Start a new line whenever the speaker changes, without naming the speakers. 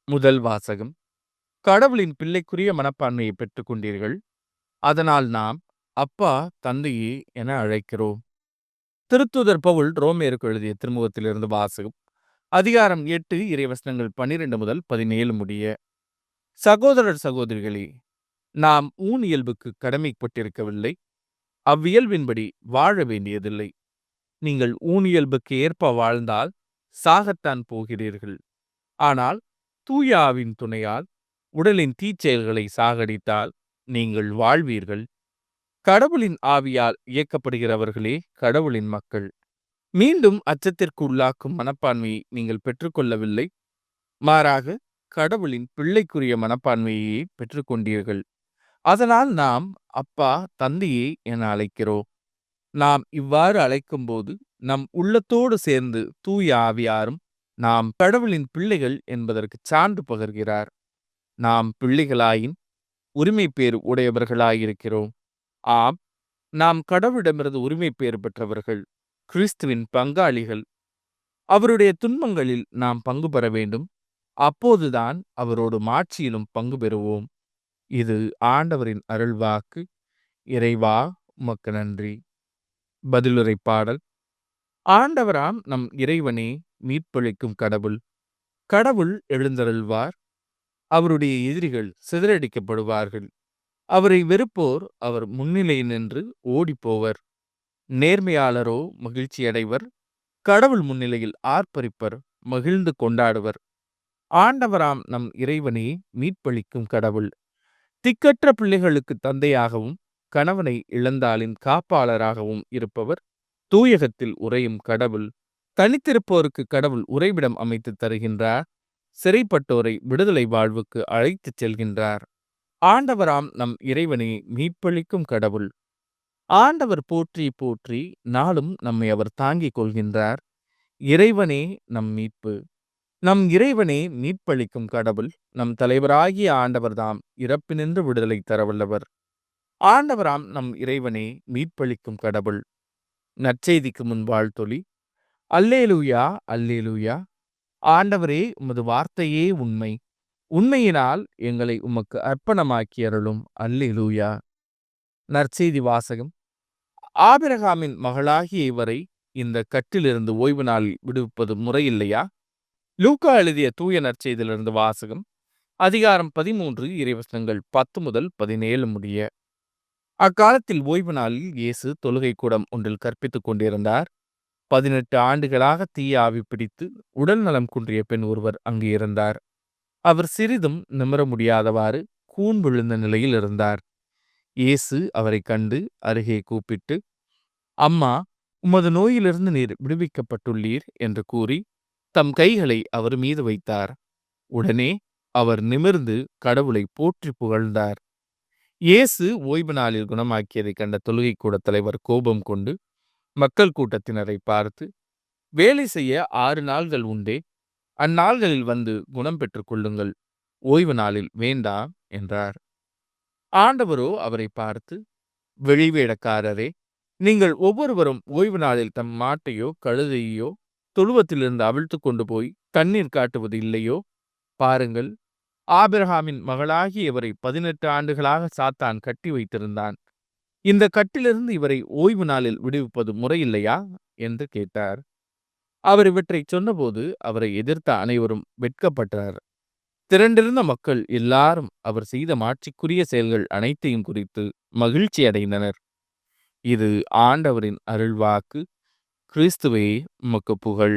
முதல் வாசகம். கடவுளின் பிள்ளைக்குரிய மனப்பான்மையை பெற்றுக் கொண்டீர்கள். அதனால் நாம் அப்பா, தந்தையே என அழைக்கிறோம். திருத்தூதர் பவுல் ரோமேயருக்கு எழுதிய திருமுகத்திலிருந்து வாசகம். அதிகாரம் 8 இறைவசனங்கள் 12 முதல் 17 முடிய. சகோதரர் சகோதரிகளே, நாம் ஊனியல்புக்கு கடமைப்பட்டிருக்கவில்லை, அவ்வியல்பின்படி வாழ வேண்டியதில்லை. நீங்கள் ஊனியல்புக்கு ஏற்ப வாழ்ந்தால் சாகத்தான் போகிறீர்கள். ஆனால் தூய ஆவின் துணையால் உடலின் தீச்செயல்களை சாகடித்தால் நீங்கள் வாழ்வீர்கள். கடவுளின் ஆவியால் இயக்கப்படுகிறவர்களே கடவுளின் மக்கள். மீண்டும் அச்சத்திற்கு உள்ளாக்கும் மனப்பான்மையை நீங்கள் பெற்றுக்கொள்ளவில்லை, மாறாக கடவுளின் பிள்ளைக்குரிய மனப்பான்மையை பெற்றுக்கொண்டீர்கள். அதனால் நாம் அப்பா, தந்தையே என அழைக்கிறோம். நாம் இவ்வாறு அழைக்கும்போது நம் உள்ளத்தோடு சேர்ந்து தூய ஆவியாரும் நாம் கடவுளின் பிள்ளைகள் என்பதற்கு சான்று பகர்கிறார். நாம் பிள்ளைகளாயின் உரிமை பேறு உடையவர்களாயிருக்கிறோம். ஆம், நாம் கடவுளிடமிருந்து உரிமை பேறு பெற்றவர்கள், கிறிஸ்துவின் பங்காளிகள். அவருடைய துன்பங்களில் நாம் பங்கு பெற வேண்டும். அப்போதுதான் அவரோடு மாட்சியிலும் பங்கு பெறுவோம். இது ஆண்டவரின் அருள்வாக்கு. இறைவா, உமக்கு நன்றி. பதிலுரை பாடல். ஆண்டவராம் நம் இறைவனே மீட்பளிக்கும் கடவுள். கடவுள் எழுந்தருள்வார், அவருடைய எதிரிகள் சிதறடிக்கப்படுவார்கள். அவரை வெறுப்போர் அவர் முன்னிலை நின்று ஓடிப்போவர். நேர்மையாளரோ மகிழ்ச்சியடைவர், கடவுள் முன்னிலையில் ஆர்ப்பரிப்பர், மகிழ்ந்து கொண்டாடுவர். ஆண்டவராம் நம் இறைவனே மீட்பளிக்கும் கடவுள். திக்கற்ற பிள்ளைகளுக்கு தந்தையாகவும் கணவனை இழந்தாலின் காப்பாளராகவும் இருப்பவர், தூயகத்தில் உறையும் கடவுள். தனித்திருப்போருக்கு கடவுள் உறைவிடம் அமைத்து தருகின்றார், சிறைப்பட்டோரை விடுதலை வாழ்வுக்கு அழைத்துச் செல்கின்றார். ஆண்டவராம் நம் இறைவனே மீட்பளிக்கும் கடவுள். ஆண்டவர் போற்றி போற்றி நாளும் நம்மை அவர் தாங்கிக் கொள்கின்றார். இறைவனே நம் மீட்பு. நம் இறைவனே மீட்பளிக்கும் கடவுள். நம் தலைவராகிய ஆண்டவர்தாம் இறப்பினின்று விடுதலை தரவல்லவர். ஆண்டவராம் நம் இறைவனே மீட்பளிக்கும் கடவுள். நற்செய்திக்கு முன் வாழ்த்தொலி. அல்லேலூயா, அல்லேலூயா. ஆண்டவரே, உமது வார்த்தையே உண்மை. உண்மையினால் எங்களை உமக்கு அர்ப்பணமாக்கி அருளும். அல்லேலூயா. நற்செய்தி வாசகம். ஆபிரகாமின் மகளாகிய இவரை இந்த கட்டிலிருந்து ஓய்வு நாளில் விடுவிப்பது முறையில்லையா? லூக்கா எழுதிய தூய நற்செய்தியிலிருந்து வாசகம். அதிகாரம் 13 இறைவசனங்கள் 10 முதல் 17 முடிய. அக்காலத்தில் ஓய்வு நாளில் இயேசு தொழுகை கூடம் ஒன்றில் கற்பித்துக் கொண்டிருந்தார். 18 ஆண்டுகளாக தீய ஆவி பிடித்து உடல் நலம் குன்றிய பெண் ஒருவர் அங்கு இருந்தார். அவர் சிறிதும் நிமிர முடியாதவாறு கூன் விழுந்த நிலையில் இருந்தார். இயேசு அவரை கண்டு அருகே கூப்பிட்டு, அம்மா, உமது நோயிலிருந்து நீர் விடுவிக்கப்பட்டுள்ளீர் என்று கூறி தம் கைகளை அவர் மீது வைத்தார். உடனே அவர் நிமிர்ந்து கடவுளை போற்றி புகழ்ந்தார். இயேசு ஓய்வு நாளில் குணமாக்கியதை கண்ட தொழுகை கூட தலைவர் கோபம் கொண்டு மக்கள் கூட்டத்தினரை பார்த்து, வேலை செய்ய 6 நாள்கள் உண்டே, அந்நாள்களில் வந்து குணம் பெற்றுக் கொள்ளுங்கள், ஓய்வு நாளில் வேண்டாம் என்றார். ஆண்டவரோ அவரை பார்த்து, வெளிவேடக்காரரே, நீங்கள் ஒவ்வொருவரும் ஓய்வு நாளில் தம் மாட்டையோ கழுதையோ தொழுவத்திலிருந்து அவிழ்த்து கொண்டு போய் தண்ணீர் காட்டுவது இல்லையோ? பாருங்கள், ஆபிரகாமின் மகளாகி இவரை 18 ஆண்டுகளாக சாத்தான் கட்டி வைத்திருந்தான். இந்த கட்டிலிருந்து இவரை ஓய்வு நாளில் விடுவிப்பது முறையில்லையா என்று கேட்டார். அவர் இவற்றை சொன்னபோது அவரை எதிர்த்த அனைவரும் வெட்கப்பட்டனர். திரண்டிருந்த மக்கள் எல்லாரும் அவர் செய்த மாட்சிக்குரிய செயல்கள் அனைத்தையும் குறித்து மகிழ்ச்சி அடைந்தனர். இது ஆண்டவரின் அருள்வாக்கு. கிறிஸ்துவே, உமக்கு புகழ்.